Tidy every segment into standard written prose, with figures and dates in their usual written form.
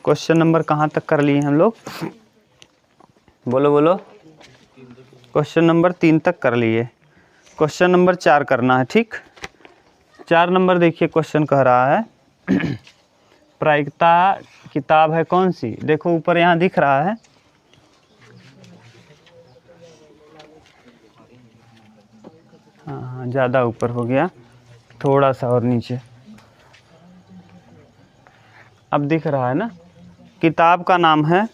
Question number कहाँ तक कर लिए हम लोग? बोलो बोलो। क्वेश्चन नंबर 3 तक कर लिए, क्वेश्चन नंबर 4 करना है। ठीक, 4 नंबर देखिए क्वेश्चन कह रहा है प्रायिकता किताब है कौन सी? देखो ऊपर यहाँ दिख रहा है, हाँ ज़्यादा ऊपर हो गया, थोड़ा सा और नीचे। अब दिख रहा है ना, किताब का नाम है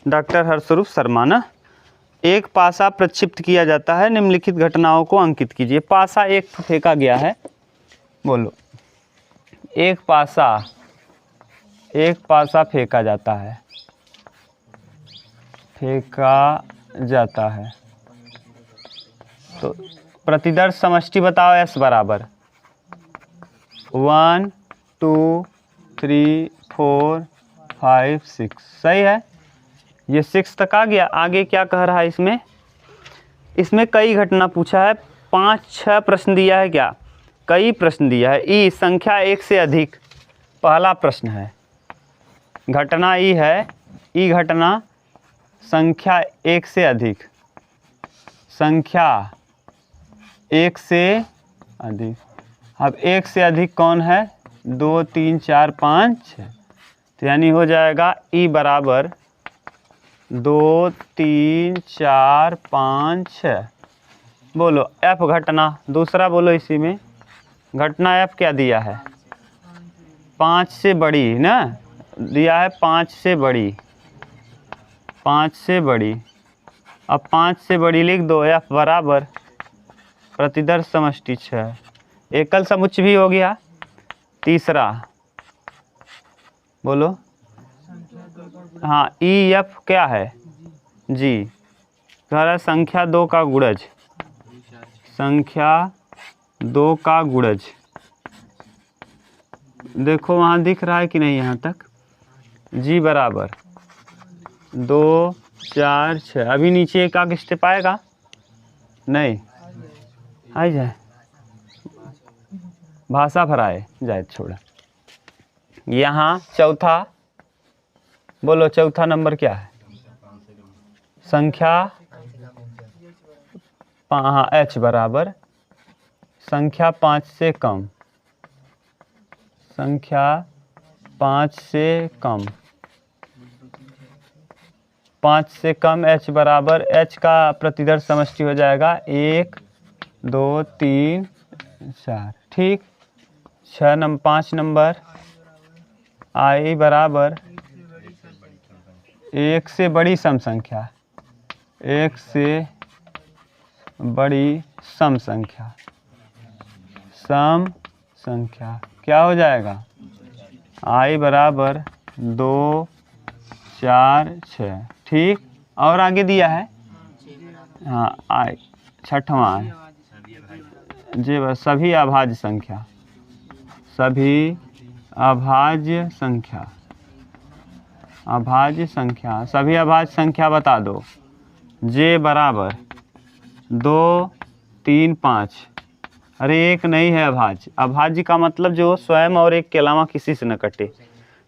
डॉक्टर हर्षरूप शर्मा ना। एक पासा प्रक्षिप्त किया जाता है, निम्नलिखित घटनाओं को अंकित कीजिए। पासा एक फेंका गया है, बोलो। एक पासा फेंका जाता है, तो प्रतिदर्श समष्टि बताओ। एस बराबर 1 2 3 4 5 6, सही है। ये 6 तक आ गया। आगे क्या कह रहा है इसमें कई घटना पूछा है, 5-6 प्रश्न दिया है। क्या कई प्रश्न दिया है? ई संख्या 1 से अधिक, पहला प्रश्न है। घटना ई है, ई घटना संख्या 1 से अधिक, संख्या 1 से अधिक। अब 1 से अधिक कौन है? 2 3 4 5 6, तो यानी हो जाएगा ई बराबर 2 3 4 5 6। बोलो एफ घटना दूसरा, बोलो इसी में घटना एफ क्या दिया है? 5 से बड़ी ना दिया है, 5 से बड़ी, 5 से बड़ी। अब 5 से बड़ी लिख दो। एफ बराबर प्रतिदर्श समष्टि 6, एकल समुच्चय भी हो गया। तीसरा बोलो, हाँ ई एफ क्या है? जी, कह रहा है संख्या 2 का गुणज, संख्या 2 का गुणज। देखो वहाँ दिख रहा है कि नहीं यहाँ तक? जी बराबर 2 4 6। अभी नीचे एक आगे स्टेप आएगा नहीं, आ जाए भाषा भराए जाए, छोड़ा। यहाँ चौथा, बोलो चौथा नंबर क्या है? संख्या, हाँ एच बराबर संख्या 5 से कम, संख्या 5 से कम, 5 से कम। एच बराबर, एच का प्रतिदर्श समष्टि हो जाएगा 1 2 3 4। ठीक, 5 नंबर आई बराबर 1 से बड़ी सम संख्या, 1 से बड़ी सम संख्या, सम संख्या क्या हो जाएगा? आई बराबर 2 4 6। ठीक, और आगे दिया है, हाँ आई छठवां है जी बस सभी अभाज्य संख्या, सभी अभाज्य संख्या, अभाज्य संख्या, सभी अभाज्य संख्या बता दो। जे बराबर 2 3 5। अरे एक नहीं है अभाज्य, अभाज्य का मतलब जो स्वयं और एक के अलावा किसी से न कटे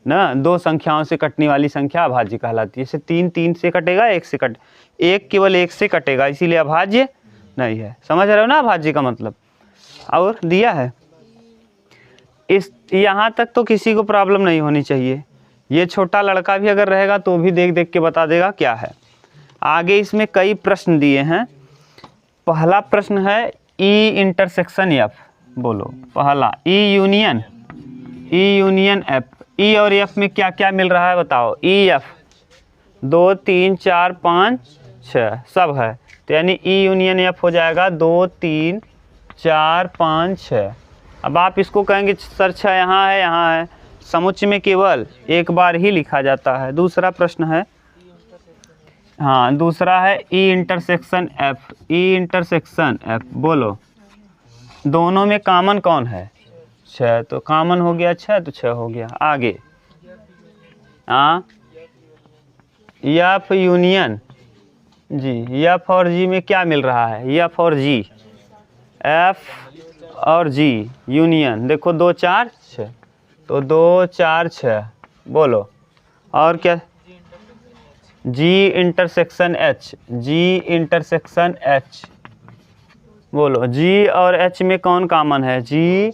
ना। 2 संख्याओं से कटने वाली संख्या अभाज्य कहलाती है। जैसे 3 3 से कटेगा, 1 से कट, 1 केवल 1 से कटेगा, इसीलिए अभाज्य नहीं है। समझ रहे हो ना अभाज्य का मतलब? और दिया है इस, यहाँ तक तो किसी को प्रॉब्लम नहीं होनी चाहिए। ये छोटा लड़का भी अगर रहेगा तो भी देख देख के बता देगा क्या है। आगे इसमें कई प्रश्न दिए हैं। पहला प्रश्न है ई इंटरसेक्शन एफ, बोलो पहला ई यूनियन एफ। ई और एफ में क्या क्या मिल रहा है बताओ? ई एफ 2 3 4 5 6 सब है, तो यानी ई यूनियन एफ हो जाएगा 2 3 4 5 6। अब आप इसको कहेंगे सर 6 यहाँ है, समुच्चय में केवल एक बार ही लिखा जाता है। दूसरा प्रश्न है, हाँ दूसरा है E intersection F, E intersection F. बोलो दोनों में कॉमन कौन है? 6, तो कॉमन हो गया 6, तो 6 हो गया। आगे हाँ एफ यूनियन जी, एफ और जी में क्या मिल रहा है? एफ और जी, एफ और जी यूनियन। देखो 2 4 6, तो 2 4 6। बोलो और क्या, जी इंटरसेक्शन एच, जी इंटरसेक्शन एच। बोलो जी और एच में कौन कॉमन है, जी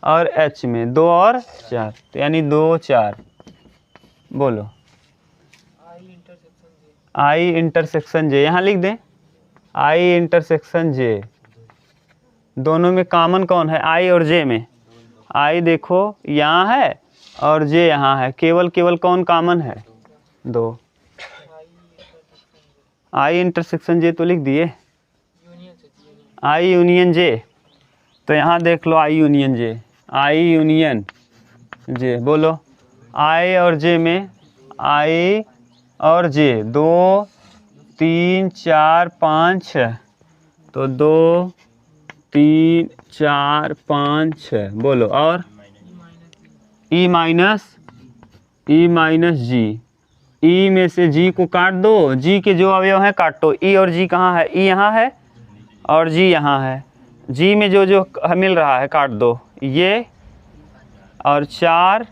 और एच में 2 और 4, तो यानी 2 4। बोलो आई इंटरसेक्शन जे, यहाँ लिख दें आई इंटरसेक्शन जे। दोनों में कॉमन कौन है, आई और जे में। आई देखो यहाँ है और जे यहाँ है, केवल केवल कौन कॉमन है, 2। आई इंटरसेक्शन जे तो लिख दिए, आई यूनियन जे। तो यहाँ देख लो I union J, I union जे। बोलो आई और जे में, आई और जे 2 3 4 5 6, तो 2 3 4 5 6। बोलो और ई माइनस जी, ई में से जी को काट दो, जी के जो अवयव हैं काटो। ई और जी कहाँ है, ई यहाँ है और जी यहाँ है। जी में जो जो मिल रहा है काट दो, ये और 4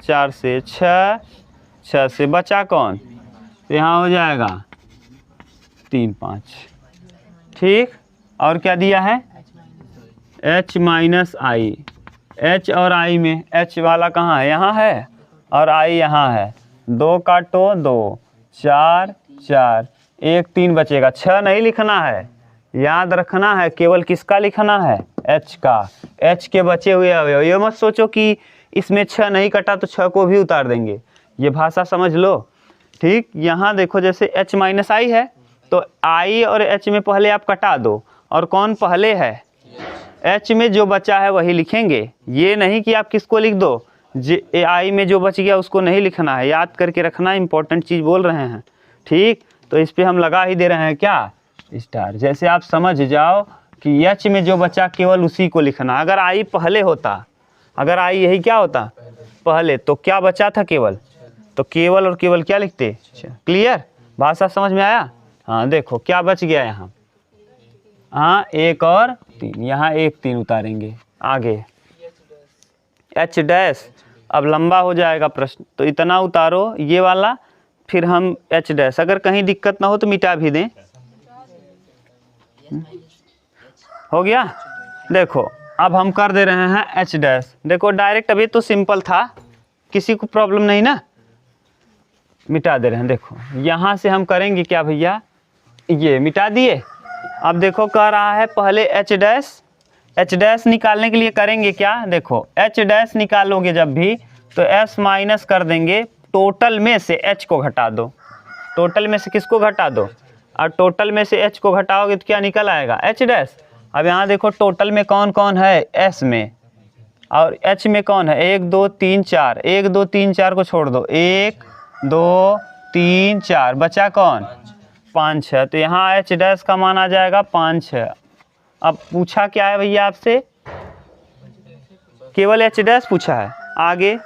4 से 6 6 से बचा कौन, तो यहाँ हो जाएगा 3 5। ठीक, और क्या दिया है, H माइनस आई। H और I में H वाला कहाँ है, यहाँ है और I यहाँ है। 2 काटो 2 4 4, 1 3 बचेगा। 6 नहीं लिखना है, याद रखना है, केवल किसका लिखना है, H का। H के बचे हुए अवयव, ये मत सोचो कि इसमें 6 नहीं कटा तो 6 को भी उतार देंगे, ये भाषा समझ लो। ठीक, यहाँ देखो जैसे H माइनस आई है तो I और H में पहले आप कटा दो, और कौन पहले है, H में जो बचा है वही लिखेंगे। ये नहीं कि आप किसको लिख दो, जे आई में जो बच गया उसको नहीं लिखना है, याद करके रखना, इंपॉर्टेंट चीज़ बोल रहे हैं। ठीक, तो इस पे हम लगा ही दे रहे हैं क्या, स्टार। जैसे आप समझ जाओ कि H में जो बचा केवल उसी को लिखना। अगर आई पहले होता, अगर आई यही क्या होता पहले, तो क्या बचा था केवल, तो केवल और केवल क्या लिखते। क्लियर, भाषा समझ में आया। हाँ देखो क्या बच गया यहाँ, हाँ 1 और 3, यहाँ 1 3 उतारेंगे। आगे H डैश, अब लंबा हो जाएगा प्रश्न, तो इतना उतारो ये वाला, फिर हम H डैश। अगर कहीं दिक्कत ना हो तो मिटा भी दें। हो गया, देखो अब हम कर दे रहे हैं H डैश। देखो डायरेक्ट, अभी तो सिंपल था, किसी को प्रॉब्लम नहीं ना, मिटा दे रहे हैं। देखो यहाँ से हम करेंगे क्या भैया, ये मिटा दिए। अब देखो कह रहा है पहले H डैश, H डैश निकालने के लिए करेंगे क्या, देखो H डैश निकालोगे जब भी तो S माइनस कर देंगे, टोटल में से H को घटा दो। टोटल में से किसको घटा दो, और टोटल में से H को घटाओगे तो क्या निकल आएगा, H डैश। अब यहाँ देखो टोटल में कौन कौन है, S में, और H में कौन है, 1 2 3 4, 1 2 3 4 को छोड़ दो, 1 2 3 4, बचा कौन, 5 6, तो यहाँ H डैश का मान आ जाएगा 5 6। अब पूछा क्या है भैया आपसे, केवल H डैश पूछा है। आगे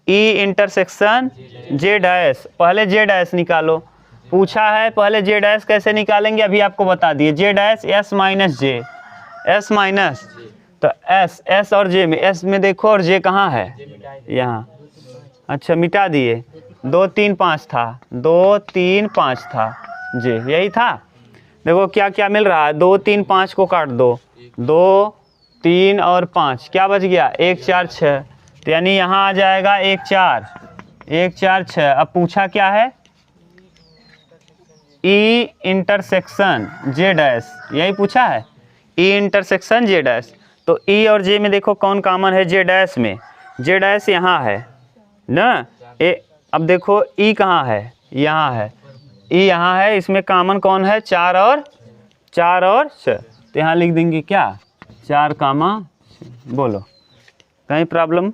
E इंटरसेक्शन J डैश, पहले J डैश निकालो। पूछा है पहले J डैश कैसे निकालेंगे, अभी आपको बता दिए। J dash S minus J, S minus, तो S और J में, S में देखो और J कहाँ है, यहाँ। अच्छा मिटा दिए, 2 3 5 था, 2 3 5 था, J यही था। देखो क्या क्या मिल रहा है, 2 3 5 को काट दो, 2 3 और 5, क्या बच गया, 1 4 6, तो यानी यहाँ आ जाएगा 1 4 1 4 6। अब पूछा क्या है, E इंटरसेक्शन J डैश, यही पूछा है, E इंटरसेक्शन J डैश। तो E और J में देखो कौन कॉमन है, J डैश में, J डैश यहाँ है ना। अब देखो E कहाँ है, यहाँ है, E यहाँ है, इसमें कॉमन कौन है, 4 और 6, तो यहाँ लिख देंगे क्या, 4 कामा। बोलो कहीं प्रॉब्लम,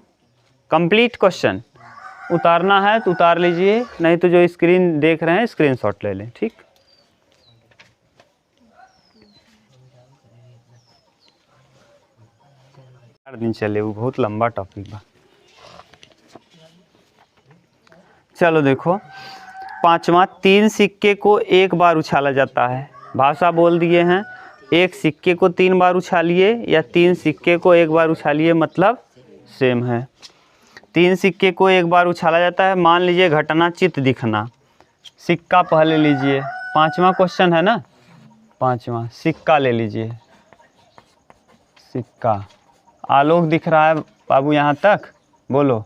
कंप्लीट क्वेश्चन। उतारना है तो उतार लीजिए, नहीं तो जो स्क्रीन देख रहे हैं स्क्रीनशॉट ले लें। ठीक, दिन चले, वो बहुत लंबा टॉपिक बा। चलो देखो पांचवा, 3 सिक्के को एक बार उछाला जाता है। भाषा बोल दिए हैं, एक सिक्के को 3 बार उछालिए या 3 सिक्के को एक बार उछालिए, मतलब सेम है। 3 सिक्के को एक बार उछाला जाता है। मान लीजिए घटना चित्त दिखना, सिक्का पहले लीजिए, 5वां क्वेश्चन है ना, 5वां सिक्का ले लीजिए। सिक्का, आलोक दिख रहा है बाबू यहाँ तक, बोलो।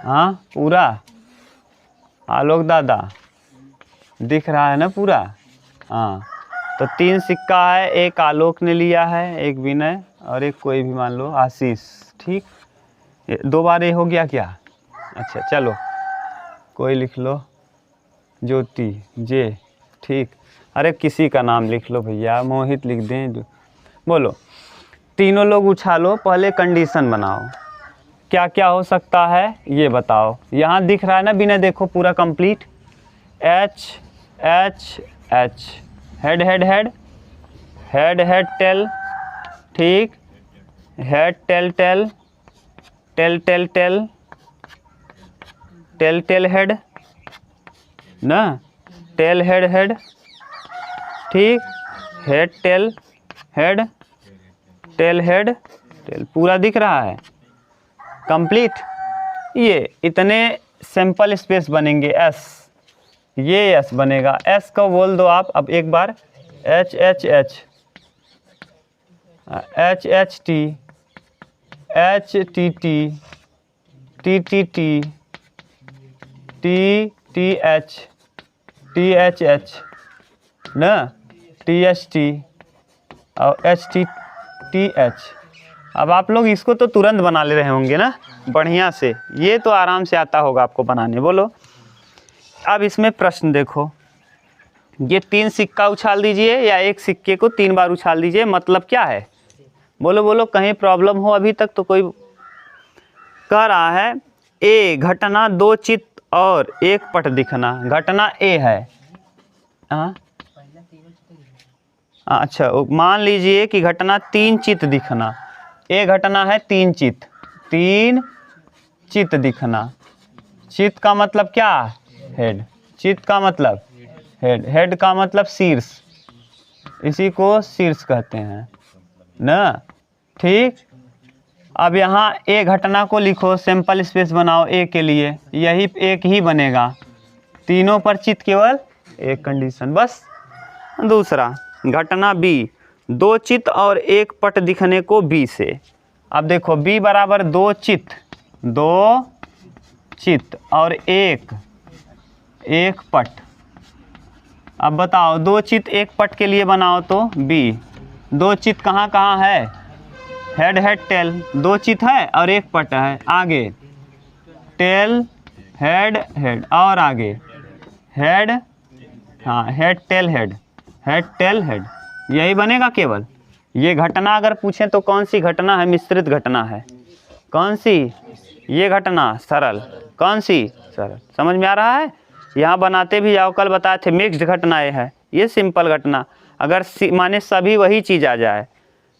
हाँ पूरा, आलोक दादा दिख रहा है ना पूरा? हाँ, तो 3 सिक्का है, एक आलोक ने लिया है, एक विनय और एक कोई भी मान लो आशीष। ठीक, 2 बार ये हो गया क्या? अच्छा चलो, कोई लिख लो, ज्योति जे, ठीक। अरे किसी का नाम लिख लो भैया, मोहित लिख दें। बोलो, तीनों लोग उछालो, पहले कंडीशन बनाओ, क्या क्या हो सकता है ये बताओ। यहाँ दिख रहा है ना विनय, देखो पूरा complete. H H H, head head head, head head tail, ठीक, head tail tell, tell tell tell, tell tail head ना, टेल हेड हेड, ठीक, head tail head, tail head tail, पूरा दिख रहा है कंप्लीट। ये इतने सिंपल स्पेस बनेंगे, एस, ये एस बनेगा। एस को बोल दो आप अब एक बार, H H H, H H T, H T T, T T T, T T H, T H H ना, टी एच टी और एच टी टी एच। अब आप लोग इसको तो तुरंत बना ले रहे होंगे ना बढ़िया से, ये तो आराम से आता होगा आपको बनाने। बोलो, अब इसमें प्रश्न देखो, ये 3 सिक्का उछाल दीजिए या एक सिक्के को 3 बार उछाल दीजिए, मतलब क्या है? बोलो बोलो, कहीं प्रॉब्लम हो अभी तक तो कोई? कह रहा है ए घटना 2 चित्त और 1 पट दिखना, घटना ए है। हाँ अच्छा, मान लीजिए कि घटना 3 चित्त दिखना, ए घटना है 3 चित्त, 3 चित्त दिखना। चित्त का मतलब क्या? हेड। चित्त का मतलब हेड, हेड का मतलब शीर्ष, इसी को शीर्ष कहते हैं ना, ठीक। अब यहाँ ए घटना को लिखो, सिंपल स्पेस बनाओ ए के लिए, यही एक ही बनेगा, तीनों पर चित्त केवल एक कंडीशन बस। दूसरा घटना बी, 2 चित्त और 1 पट दिखने को बी से। अब देखो बी बराबर 2 चित्त, 2 चित्त और 1 पट। अब बताओ 2 चित्त 1 पट के लिए बनाओ तो बी, 2 चित्त कहाँ कहाँ है? हेड हेड टेल, 2 चित्त है और 1 पट है, आगे टेल हेड हेड और आगे हेड, हाँ head tail head, head tail head, यही बनेगा केवल। ये घटना अगर पूछें तो कौन सी घटना है? मिश्रित घटना है। कौन सी? ये घटना सरल, कौन सी? सरल। समझ में आ रहा है? यहाँ बनाते भी जाओ, कल बताए थे मिक्स्ड घटनाएं है, ये सिंपल घटना। अगर माने सभी वही चीज़ आ जाए,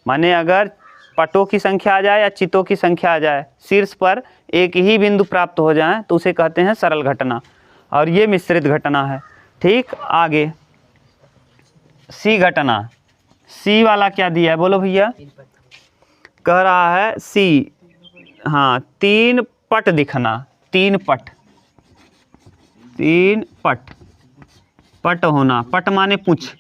माने अगर पटों की संख्या आ जाए या चित्तों की संख्या आ जाए, शीर्ष पर एक ही बिंदु प्राप्त हो जाए तो उसे कहते हैं सरल घटना, और ये मिश्रित घटना है। ठीक, आगे सी घटना, सी वाला क्या दिया है बोलो भैया? कह रहा है सी, हाँ 3 पट दिखना, 3 पट, 3 पट, पट होना, पट माने पूछ,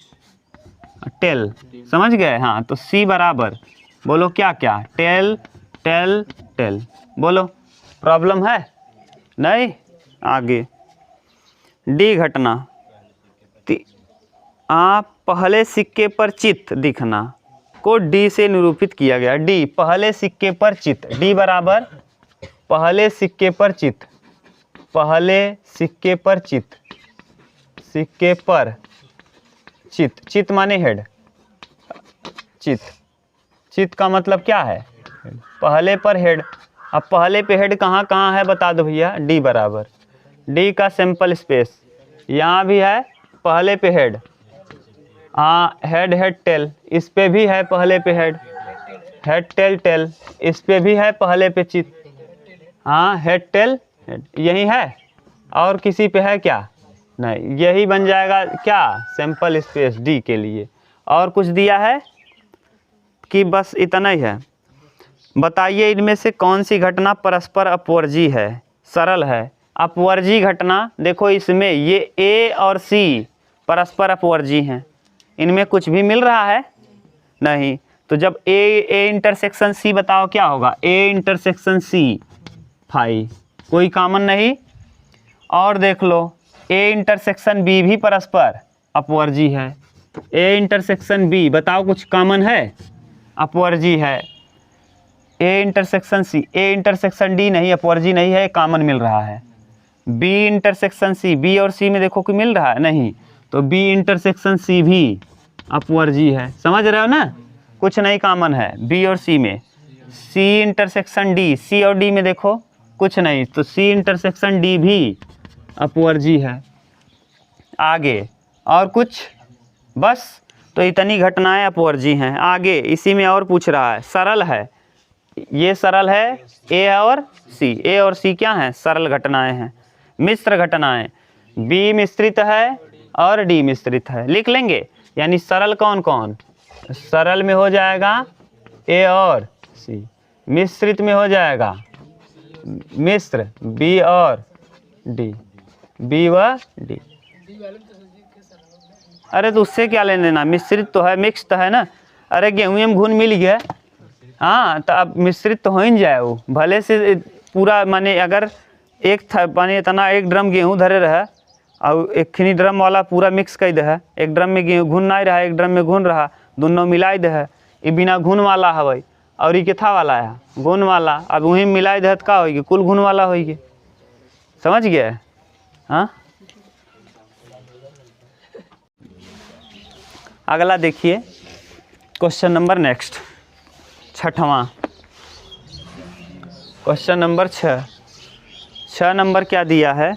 टेल, समझ गए? हाँ तो सी बराबर बोलो क्या क्या? Tell tell tell. बोलो प्रॉब्लम है? नहीं। आगे डी घटना, पहले सिक्के पर चित्त दिखना को डी से निरूपित किया गया। डी पहले सिक्के पर चित्त, डी बराबर पहले सिक्के पर चित्त, पहले सिक्के पर चित्त, सिक्के पर चित्त, चित्त माने हेड, चित्त, चित्त का मतलब क्या है? पहले पर हेड। अब पहले पे हेड कहाँ कहाँ है बता दो भैया? डी बराबर, डी का सिंपल स्पेस यहाँ भी है, पहले पे हेड, हाँ हेड हेड टेल, इस पे भी है पहले पे हेड, हेड टेल टेल, इस पे भी है पहले पे चित्त, हाँ हेड टेल हेड, यही है। और किसी पे है क्या? नहीं, यही बन जाएगा क्या? सिंपल स्पेस डी के लिए। और कुछ दिया है कि बस इतना ही है? बताइए इनमें से कौन सी घटना परस्पर अपवर्जी है। सरल है। अपवर्जी घटना, देखो इसमें ये ए और सी परस्पर अपवर्जी हैं, इनमें कुछ भी मिल रहा है नहीं। तो जब ए इंटरसेक्शन सी बताओ क्या होगा, ए इंटरसेक्शन सी 5, कोई कॉमन नहीं। और देख लो ए इंटरसेक्शन बी भी परस्पर अपवर्जी है। ए इंटरसेक्शन बी बताओ कुछ कॉमन है, अपवर्जी है। A intersection C, A intersection D नहीं, अपवर्जी नहीं है, कॉमन मिल रहा है। बी इंटरसेक्शन सी, बी और सी में देखो कि मिल रहा है नहीं, तो बी इंटरसेक्शन सी भी अपवर्जी है। समझ रहे हो ना, कुछ नहीं कॉमन है बी और सी में। सी इंटरसेक्शन डी, सी और डी में देखो कुछ नहीं, तो सी इंटरसेक्शन डी भी अपवर्जी है। आगे और कुछ, बस तो इतनी घटनाएं अपवर्जी हैं। आगे इसी में और पूछ रहा है, सरल है, ये सरल है ए और सी। ए और सी क्या हैं, सरल घटनाएं हैं। मिश्र घटनाएं, बी मिश्रित है और डी मिश्रित है, लिख लेंगे। यानी सरल कौन कौन, सरल में हो जाएगा ए और सी, मिश्रित में हो जाएगा मिश्र बी और डी, बी व डी। अरे तो उससे क्या लेने देना, मिश्रित तो है, मिक्स तो है ना। अरे गेहूँ में घुन मिल गया, हाँ तो अब मिश्रित तो हो ही जाए वो, भले से पूरा माने अगर एक था माने इतना एक ड्रम गेहूँ धरे रहा और एक खिनी ड्रम वाला पूरा मिक्स कर दे है, एक ड्रम में गेहूँ घुन नहीं रहा, एक ड्रम में घुन रहा, दोनों मिलाई दे है। ये बिना घुन वाला हवई और ये केथा वाला है, घुन वाला। अब वहीं मिलाई दे का होगी, कुल घुन वाला होगी। समझ गए, हाँ। अगला देखिए क्वेश्चन नंबर नेक्स्ट, छठवां क्वेश्चन नंबर 6 नंबर क्या दिया है,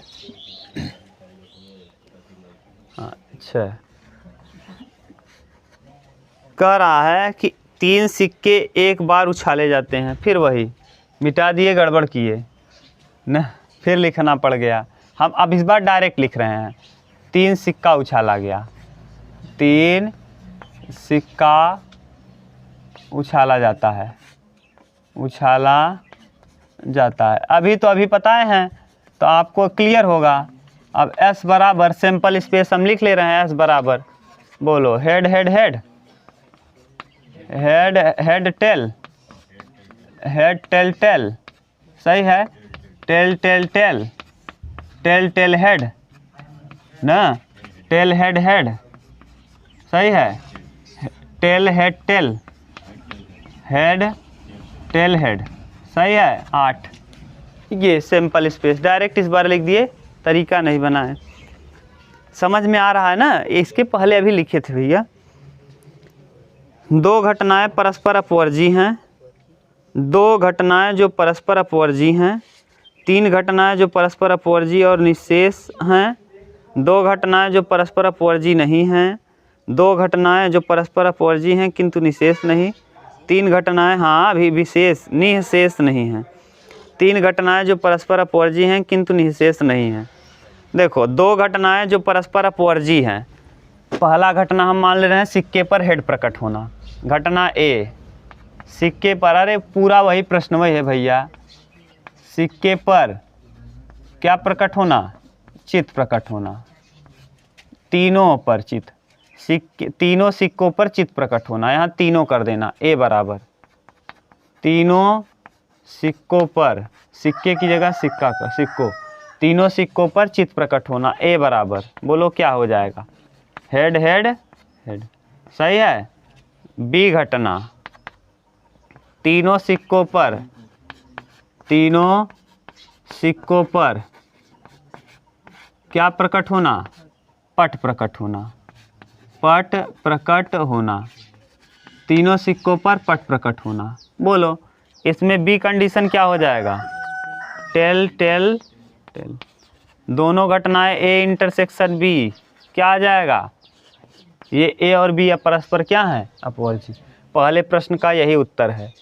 अच्छा कह रहा है कि 3 सिक्के एक बार उछाले जाते हैं, फिर वही मिटा दिए, गड़बड़ किए न, फिर लिखना पड़ गया। हम अब इस बार डायरेक्ट लिख रहे हैं, 3 सिक्का उछाला गया, 3 सिक्का उछाला जाता है, उछाला जाता है। अभी पता है तो आपको क्लियर होगा। अब S बराबर सैंपल स्पेस हम लिख ले रहे हैं, S बराबर बोलो head head head, head head tail, head tail tail, सही है। Tail tell tell, tell tail head ना, टेल हेड हेड, सही है। Tail head tail, head tail head, सही है। 8 ये सिंपल स्पेस डायरेक्ट इस बार लिख दिए, तरीका नहीं बना है। समझ में आ रहा है ना, इसके पहले अभी लिखे थे भैया। 2 घटनाएं परस्पर अपवर्जी हैं, 2 घटनाएं जो परस्पर अपवर्जी हैं, 3 घटनाएं जो परस्पर अपवर्जी और निःशेष हैं, 2 घटनाएं जो परस्पर अपवर्जी नहीं हैं, 2 घटनाएं जो परस्पर अपवर्जी हैं किंतु निःशेष नहीं, 3 घटनाएं हाँ अभी विशेष निःशेष नहीं हैं, 3 घटनाएं जो परस्पर अपवर्जी हैं किंतु निःशेष नहीं हैं। देखो 2 घटनाएं जो परस्पर अपवर्जी हैं, पहला घटना हम मान ले रहे हैं सिक्के पर हेड प्रकट होना। घटना ए, सिक्के पर, अरे पूरा वही प्रश्न वही है भैया, सिक्के पर क्या प्रकट होना, चित्त प्रकट होना, तीनों पर चित्त, सिक्के तीनों सिक्कों पर चित्त प्रकट होना। यहाँ तीनों कर देना, ए बराबर तीनों सिक्कों पर, सिक्के की जगह सिक्का का सिक्कों, तीनों सिक्कों पर चित्त प्रकट होना, ए बराबर बोलो क्या हो जाएगा, हेड हेड हेड, सही है। बी घटना, तीनों सिक्कों पर, तीनों सिक्कों पर क्या प्रकट होना, पट प्रकट होना, पट प्रकट होना, तीनों सिक्कों पर पट प्रकट होना। बोलो इसमें बी कंडीशन क्या हो जाएगा, टेल टेल टेल। दोनों घटनाएं ए इंटरसेक्शन बी क्या आ जाएगा, ये ए और बी परस्पर क्या है, अपवर्जी। पहले प्रश्न का यही उत्तर है।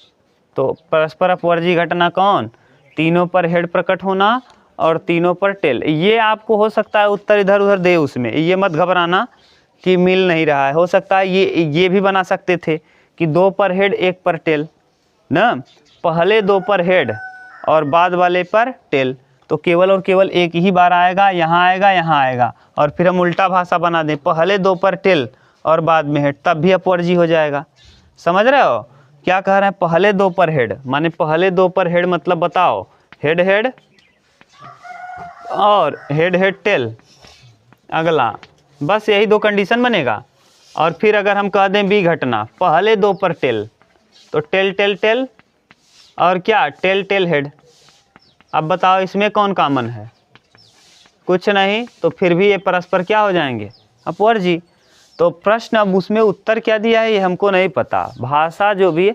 तो परस्पर अपवर्जी घटना कौन, तीनों पर हेड प्रकट होना और तीनों पर टेल। ये आपको हो सकता है उत्तर इधर उधर दे, उसमें ये मत घबराना कि मिल नहीं रहा है। हो सकता है ये भी बना सकते थे कि 2 पर हेड 1 पर टेल ना, पहले दो पर हेड और बाद वाले पर टेल, तो केवल और केवल एक ही बार आएगा, यहाँ आएगा, यहाँ आएगा, और फिर हम उल्टा भाषा बना दें, पहले दो पर टेल और बाद में हेड, तब भी अपवर्जी हो जाएगा। समझ रहे हो क्या कह रहे हैं? पहले दो पर हेड माने पहले दो पर हेड मतलब बताओ, हेड हेड और हेड हेड टेल, अगला, बस यही दो कंडीशन बनेगा। और फिर अगर हम कह दें बी घटना, पहले दो पर टेल, तो टेल टेल टेल और क्या, टेल टेल हेड। अब बताओ इसमें कौन कॉमन है? कुछ नहीं, तो फिर भी ये परस्पर क्या हो जाएंगे? अपवर्जी। तो प्रश्न अब उसमें उत्तर क्या दिया है ये हमको नहीं पता, भाषा जो भी,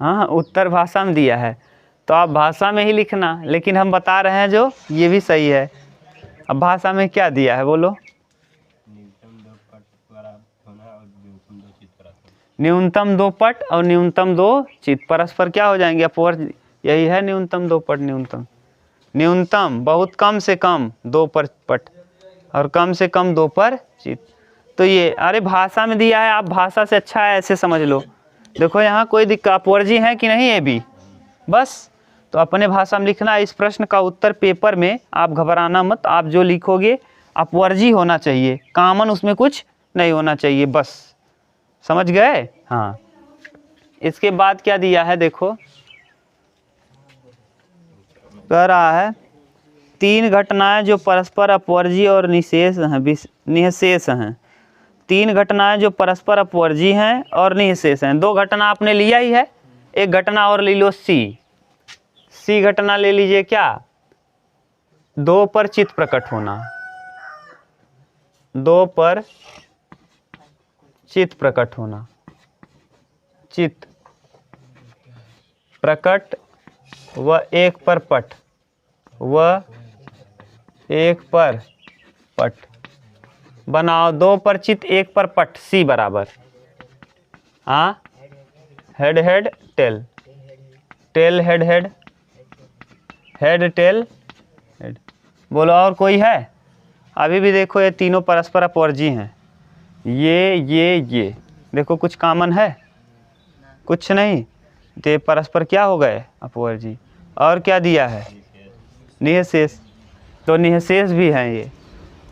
हाँ उत्तर भाषा में दिया है, तो आप भाषा में ही लिखना, लेकिन हम बता रहे हैं जो ये भी सही है। अब भाषा में क्या दिया है बोलो? न्यूनतम दो पट और न्यूनतम दो चित परस्पर क्या हो जाएंगे? अपवर्जी। यही है न्यूनतम दो पट, न्यूनतम बहुत कम से कम दो पर पट और कम से कम दो पर चित। तो ये अरे भाषा में दिया है, आप भाषा से अच्छा है ऐसे समझ लो। देखो यहाँ कोई दिक्कत, अपवर्जी है कि नहीं? ये भी बस, तो अपने भाषा में लिखना। इस प्रश्न का उत्तर पेपर में आप घबराना मत, आप जो लिखोगे अपवर्जी होना चाहिए, कॉमन उसमें कुछ नहीं होना चाहिए, बस समझ गए? हाँ। इसके बाद क्या दिया है देखो, कह रहा है तीन घटनाएं जो परस्पर अपवर्जी और निःशेष हैं। तीन घटनाएं जो परस्पर अपवर्जी हैं और निःशेष हैं। दो घटना आपने लिया ही है, एक घटना और ले लो सी घटना ले लीजिए। क्या? दो पर चित्त प्रकट होना, दो पर चित्त प्रकट होना, चित्त प्रकट व एक पर पट, व एक पर पट बनाओ। दो पर चित्त एक पर पट, सी बराबर, हाँ, head head tail, tail head head, head tail head. बोलो और कोई है? अभी भी देखो ये तीनों परस्पर अपवर्जी हैं, ये देखो कुछ कॉमन है? कुछ नहीं, तो ये परस्पर क्या हो गए? अपवर्जी। और क्या दिया है? निःशेष। तो निःशेष भी हैं ये।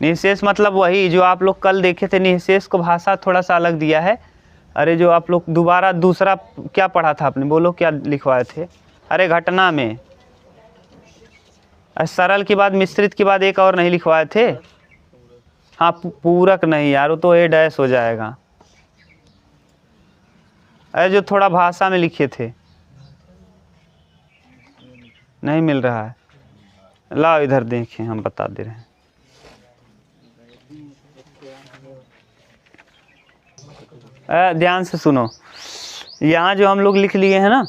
निःशेष मतलब वही जो आप लोग कल देखे थे, निःशेष को भाषा थोड़ा सा अलग दिया है। अरे जो आप लोग दोबारा दूसरा क्या पढ़ा था आपने, बोलो क्या लिखवाए थे? अरे घटना में सरल के बाद मिश्रित के बाद एक और नहीं लिखवाए थे? हाँ पूरक नहीं यार, वो तो ए डैश हो जाएगा। अरे जो थोड़ा भाषा में लिखे थे, नहीं मिल रहा है, लाओ इधर देखें, हम बता दे रहे हैं। ध्यान से सुनो, यहाँ जो हम लोग लिख लिए हैं ना,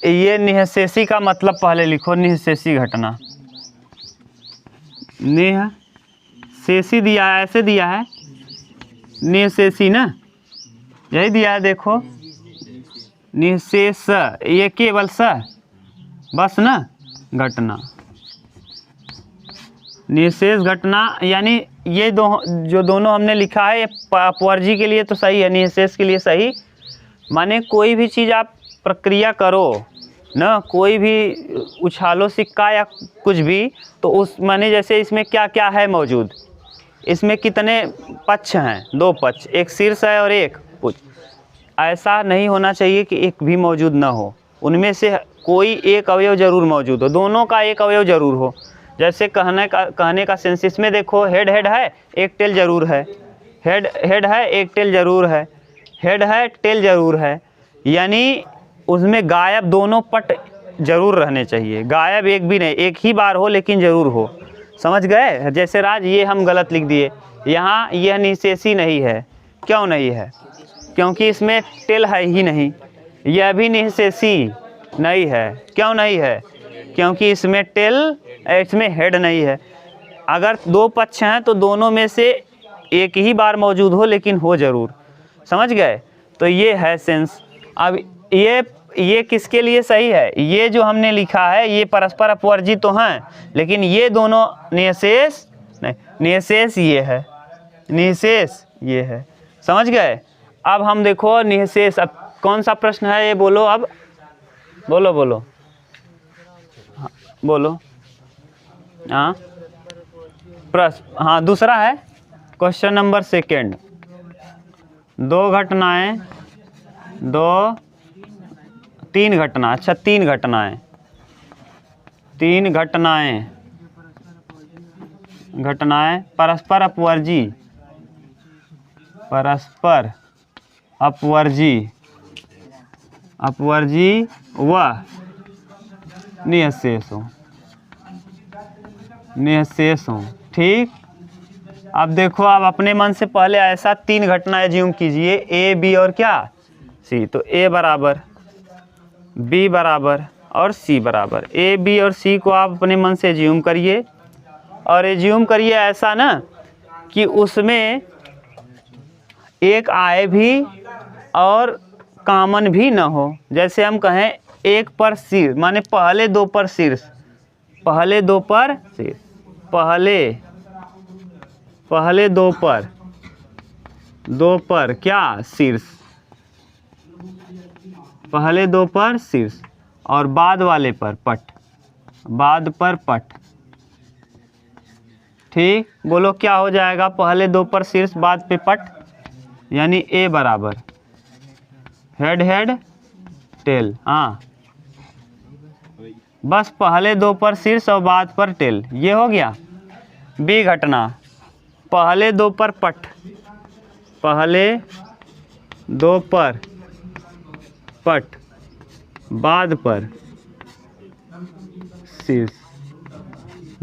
ये निःशेषी का मतलब पहले लिखो, निःशेषी घटना। निःशेषी दिया है, ऐसे दिया है निःशेषी ना, यही दिया है देखो, निःशेष, ये केवल स बस ना घटना, निःशेष घटना। यानी ये जो दोनों हमने लिखा है, ये अपवर्जी के लिए तो सही है, निःशेष के लिए सही। माने कोई भी चीज़ आप प्रक्रिया करो ना, कोई भी उछालो सिक्का या कुछ भी, तो उस माने जैसे इसमें क्या क्या है मौजूद, इसमें कितने पक्ष हैं? दो पक्ष, एक शीर्ष है और एक पुच्छ। ऐसा नहीं होना चाहिए कि एक भी मौजूद ना हो, उनमें से कोई एक अवयव जरूर मौजूद हो, दोनों का एक अवयव जरूर हो। जैसे कहने का सेंस, इसमें देखो हेड हेड है, एक टेल जरूर है, हेड हेड है, एक टेल जरूर है, हेड है, टेल जरूर है, यानी उसमें गायब दोनों पट जरूर रहने चाहिए, गायब एक भी नहीं, एक ही बार हो लेकिन जरूर हो। समझ गए? जैसे राज ये हम गलत लिख दिए, यहाँ यह निःशेषी नहीं है। क्यों नहीं है? क्योंकि इसमें टेल है ही नहीं। यह भी निःशेषी नहीं है। क्यों नहीं है? क्योंकि इसमें टेल, इसमें हेड नहीं है। अगर दो पक्ष हैं तो दोनों में से एक ही बार मौजूद हो लेकिन हो जरूर। समझ गए? तो ये है सेंस। अब ये किसके लिए सही है? ये जो हमने लिखा है ये परस्पर अपवर्जी तो हैं, लेकिन ये दोनों निःशेष नहीं, निःशेष ये है, निःशेष ये है। समझ गए? अब हम देखो निःशेष, अब कौन सा प्रश्न है ये बोलो अब, बोलो बोलो, हाँ, बोलो। हाँ प्रश्न, हाँ दूसरा है क्वेश्चन नंबर सेकेंड। दो घटनाएं, तीन घटना, अच्छा तीन घटनाएं, परस्पर अपवर्जी व निःशेष हो। ठीक, अब देखो, आप अपने मन से पहले ऐसा तीन घटना एज्यूम कीजिए, ए बी और क्या सी। तो ए बराबर, बी बराबर और सी बराबर। ए बी और सी को आप अपने मन से एज्यूम करिए, और एज्यूम करिए ऐसा ना कि उसमें एक आए भी और कॉमन भी न हो। जैसे हम कहें एक पर शीर्ष, माने पहले दो पर शीर्ष, पहले दो पर क्या शीर्ष, पहले दो पर शीर्ष और बाद वाले पर पट, बाद पर पट। ठीक, बोलो क्या हो जाएगा, पहले दो पर शीर्ष बाद पे पट, यानी ए बराबर हेड हेड टेल। हाँ बस पहले दो पर शीर्ष और बाद पर टेल, ये हो गया। बी घटना, पहले दो पर पट, पहले दो पर पट, बाद पर शीर्ष,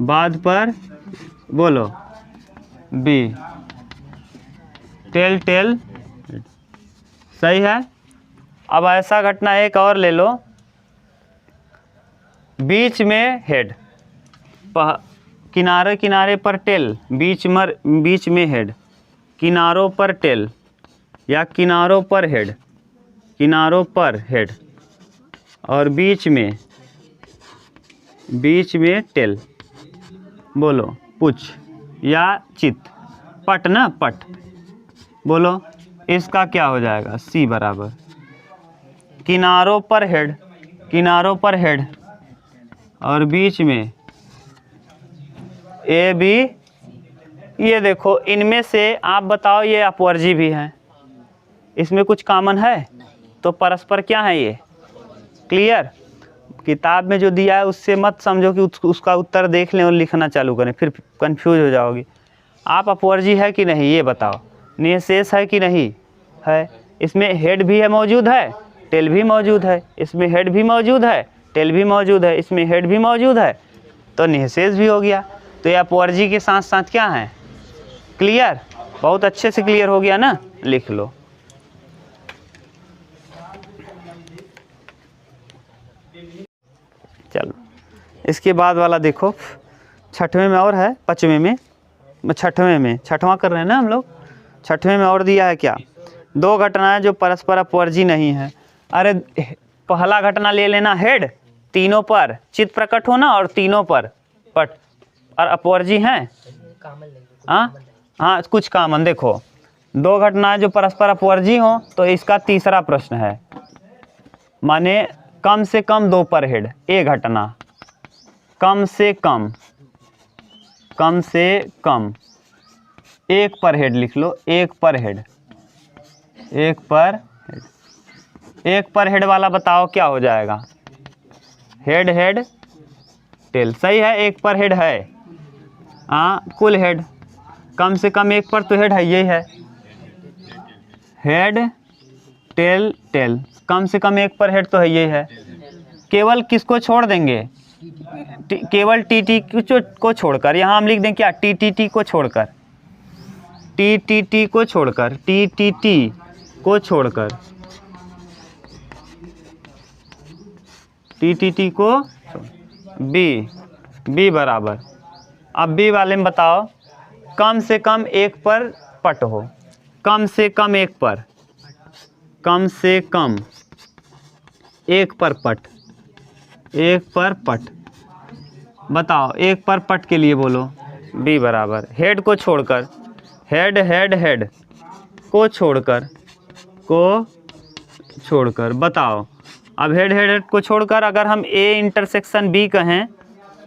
बाद पर बोलो बी टेल टेल। सही है। अब ऐसा घटना एक और ले लो, बीच में हेड, किनारे किनारे पर टेल, बीच में हेड, किनारों पर टेल या किनारों पर हेड और बीच में टेल। बोलो पुछ या चित, पट ना पट। बोलो इसका क्या हो जाएगा, सी बराबर किनारों पर हेड और बीच में ए बी। ये देखो, इनमें से आप बताओ ये अपवर्जी भी हैं, इसमें कुछ कॉमन है, तो परस्पर क्या है ये, क्लियर। किताब में जो दिया है उससे मत समझो कि उसका उत्तर देख लें और लिखना चालू करें, फिर कंफ्यूज हो जाओगे। आप अपवर्जी है कि नहीं ये बताओ, निःशेष है कि नहीं है। इसमें हेड भी है, मौजूद है, टेल भी मौजूद है, इसमें हेड भी मौजूद है, टेल भी मौजूद है, इसमें हेड भी मौजूद है, तो निःशेष भी हो गया। तो ये अपवर्जी के साथ साथ क्या है, क्लियर। बहुत अच्छे से क्लियर हो गया ना, लिख लो। चलो इसके बाद वाला देखो, छठवें में और है, पाँचवें में, छठवां कर रहे हैं ना हम लोग। छठवें में और दिया है क्या, दो घटनाएं जो परस्पर अपवर्जी नहीं है। अरे पहला घटना ले लेना हेड, तीनों पर चित्त प्रकट होना और तीनों पर पट, और अपवर्जी हैं। हाँ कुछ कॉमन देखो, दो घटनाएं जो परस्पर अपवर्जी हो, तो इसका तीसरा प्रश्न है, माने कम से कम दो पर हेड, ए घटना कम से कम एक पर हेड लिख लो, एक पर हेड वाला बताओ क्या हो जाएगा, हेड हेड टेल। सही है, एक पर हेड है। हाँ कुल हेड, कम से कम एक पर तो हेड है, यही है हेड टेल टेल, कम से कम एक पर हेड तो है, यही है। केवल किसको छोड़ देंगे, केवल टी टी को छोड़कर, यहाँ हम लिख दें क्या, टी टी टी को छोड़कर, टी टी टी को छोड़कर, टी टी टी को छोड़कर, टी टी टी को बी बराबर। अब बी वाले में बताओ, कम से कम एक पर पट हो, कम से कम एक पर, कम से कम एक पर पट, एक पर पट बताओ, एक पर पट के लिए बोलो बी बराबर हेड को छोड़कर, हेड हेड हेड को छोड़कर बताओ। अब हेड हेड हेड को छोड़कर अगर हम ए इंटरसेक्शन बी कहें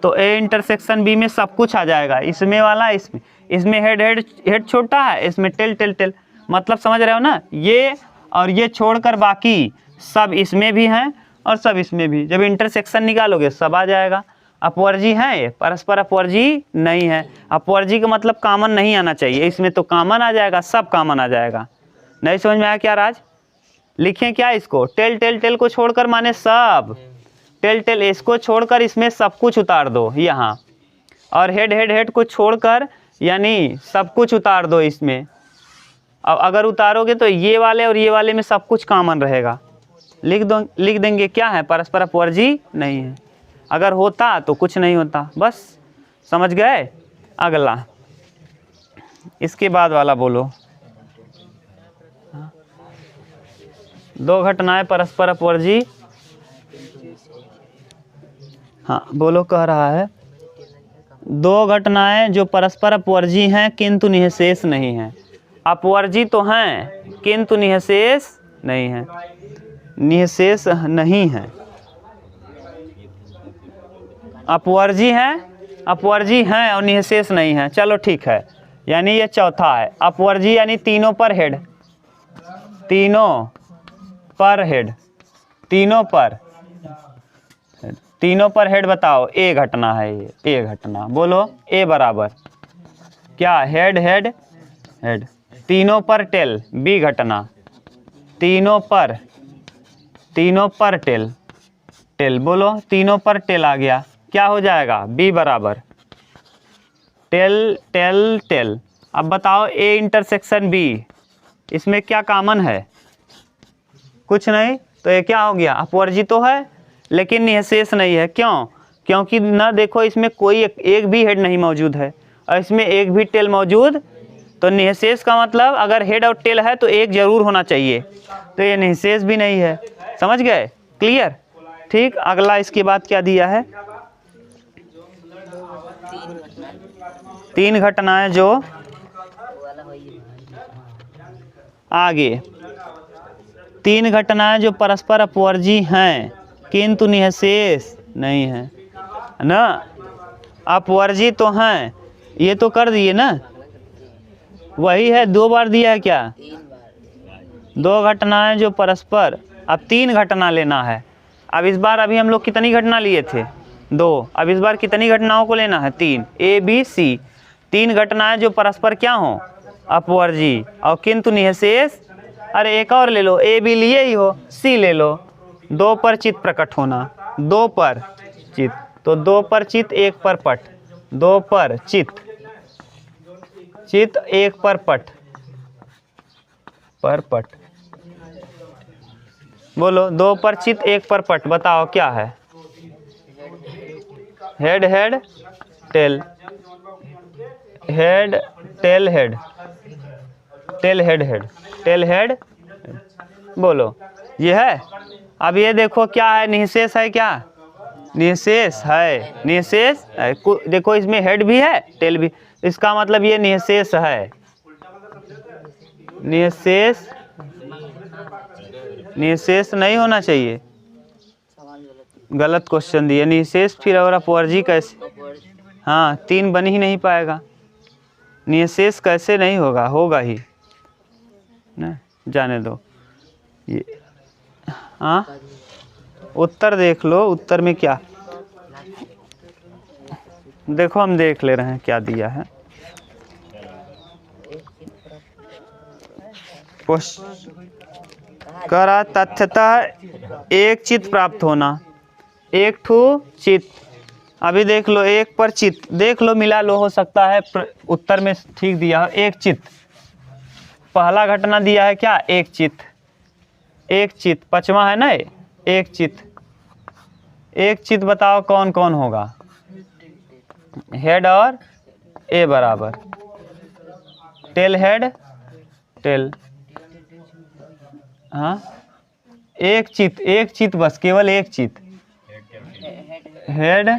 तो ए इंटरसेक्शन बी में सब कुछ आ जाएगा, इसमें वाला इसमें हेड हेड हेड छोटा है, इसमें टेल टेल टेल, मतलब समझ रहे हो ना। ये और ये छोड़कर बाकी सब इसमें भी हैं और सब इसमें भी। जब इंटरसेक्शन निकालोगे सब आ जाएगा। अपवर्जी है ये, परस्पर अपवर्जी नहीं है। अपवर्जी का मतलब कॉमन नहीं आना चाहिए, इसमें तो कॉमन आ जाएगा, सब कॉमन आ जाएगा। नहीं समझ में आया क्या राज? लिखें क्या इसको? टेल टेल टेल को छोड़कर माने सब, टेल टेल इसको छोड़कर इसमें सब कुछ उतार दो यहाँ, और हेड हेड हेड को छोड़कर यानी सब कुछ उतार दो इसमें। अब अगर उतारोगे तो ये वाले और ये वाले में सब कुछ कॉमन रहेगा। लिख देंगे क्या है? परस्पर अपवर्जी नहीं है। अगर होता तो कुछ नहीं होता। बस समझ गए? अगला इसके बाद वाला बोलो। दो घटनाएं परस्पर अपवर्जी, हाँ बोलो, कह रहा है दो घटनाएं जो परस्पर अपवर्जी हैं किंतु निःशेष नहीं हैं। अपवर्जी तो हैं किंतु निःशेष नहीं है, निःशेष नहीं है। अपवर्जी हैं और निःशेष नहीं है। चलो ठीक है, यानी ये चौथा है। अपवर्जी यानी तीनों पर हेड, तीनों पर हेड, तीनों पर हेड। बताओ ए घटना है ये, ए घटना बोलो। ए बराबर क्या? Head head head. तीनों पर टेल, बी घटना। तीनों पर टेल टेल बोलो। तीनों पर टेल आ गया, क्या हो जाएगा? बी बराबर टेल टेल टेल। अब बताओ ए इंटरसेक्शन बी, इसमें क्या कॉमन है? कुछ नहीं, तो ये क्या हो गया? अपवर्जी तो है लेकिन निःशेष नहीं है। क्यों? क्योंकि ना देखो इसमें कोई एक भी हेड नहीं मौजूद है और इसमें एक भी टेल मौजूद, तो निःशेष का मतलब अगर हेड और टेल है तो एक जरूर होना चाहिए, तो ये निःशेष भी नहीं है। समझ गए? क्लियर? ठीक। अगला इसके बाद क्या दिया है? तीन घटनाएं जो आगे, तीन घटनाएं जो परस्पर अपवर्जी हैं किंतु निःशेष नहीं है ना। अपवर्जी तो हैं, ये तो कर दिए ना, वही है। दो बार दिया है क्या? दो घटनाएं जो परस्पर, अब तीन घटना लेना है। अब इस बार अभी हम लोग कितनी घटना लिए थे? दो। अब इस बार कितनी घटनाओं को लेना है? तीन। ए बी सी, तीन घटनाएं जो परस्पर क्या हो? अपवर्जी और किंतु निःशेष। अरे एक और ले लो, ए बी लिए ही हो, सी ले लो। दो पर चित्त प्रकट होना, दो पर चित्त, तो दो पर चित्त एक पर पट, दो पर चित्त चित्त एक पर पट, पर पट बोलो। दो पर चित्त एक पर पट, बताओ क्या है? Head head tail, head tail head, tail head head, tail head बोलो। ये है। अब ये देखो क्या है? निःशेष है क्या? निःशेष है, निःशेष है। देखो इसमें हेड भी है टेल भी, इसका मतलब ये निःशेष है। निःशेष, निःशेष नहीं होना चाहिए, गलत क्वेश्चन दिए। निःशेष फिर और अपवर्जी कैसे? हाँ, तीन बन ही नहीं पाएगा। निःशेष कैसे नहीं होगा? होगा ही ना, जाने दो ये। हाँ, उत्तर देख लो, उत्तर में क्या देखो, हम देख ले रहे हैं क्या दिया है। करा तथ्यतः एक चित्त प्राप्त होना, एक ठू चित्त। अभी देख लो, एक पर चित्त देख लो, मिला लो, हो सकता है उत्तर में ठीक दिया हो। एक चित्त पहला घटना दिया है क्या? एक चित्त, एक चित्त पांचवा है ना, एक चित्त। एक चित्त बताओ कौन कौन होगा? हेड और ए बराबर टेल हेड टेल। हाँ, एक चित्त बस, केवल एक चित्त। हेड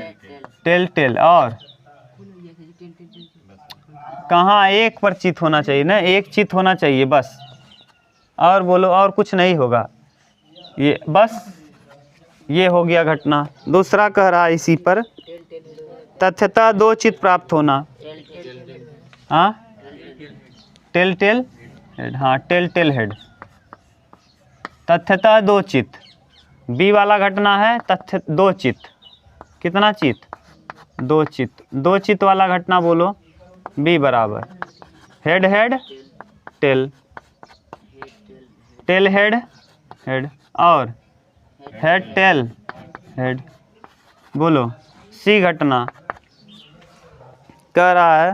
टेल टेल, और कहाँ? एक पर चित्त होना चाहिए ना, एक चित्त होना चाहिए बस। और बोलो, और कुछ नहीं होगा। ये बस ये हो गया घटना। दूसरा कह रहा है इसी पर, तथ्यतः दो चित्त प्राप्त होना। हाँ टेल टेल हेड, हाँ टेल टेल हेड, तथ्यतः दो चित्त। बी वाला घटना है तथ्य दो चित्त, कितना चित्त? दो चित्त। दो चित्त वाला घटना बोलो। बी बराबर head head tail, tail head head, और हेड टेल हेड। बोलो सी घटना कह रहा है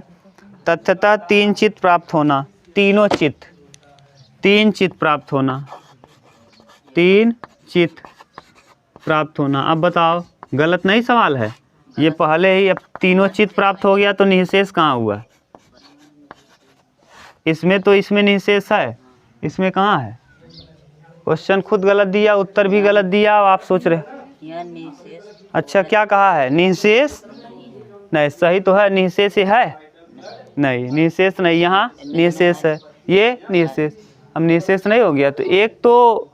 तथ्यतः तीन चित्त प्राप्त होना। तीनों चित्त, तीन चित्त प्राप्त होना, तीन चित्त प्राप्त होना। अब बताओ गलत नहीं सवाल है ये पहले ही। अब तीनों चित्त प्राप्त हो गया तो निःशेष कहाँ हुआ? इसमें तो इसमें निःशेष है, इसमें कहाँ है? क्वेश्चन खुद गलत दिया, उत्तर भी गलत दिया। अब आप सोच रहे अच्छा क्या कहा है? निःशेष नहीं, सही तो है, निःशेष है नहीं, निःशेष नहीं, यहाँ निःशेष है, ये निःशेष। अब निःशेष नहीं हो गया तो एक तो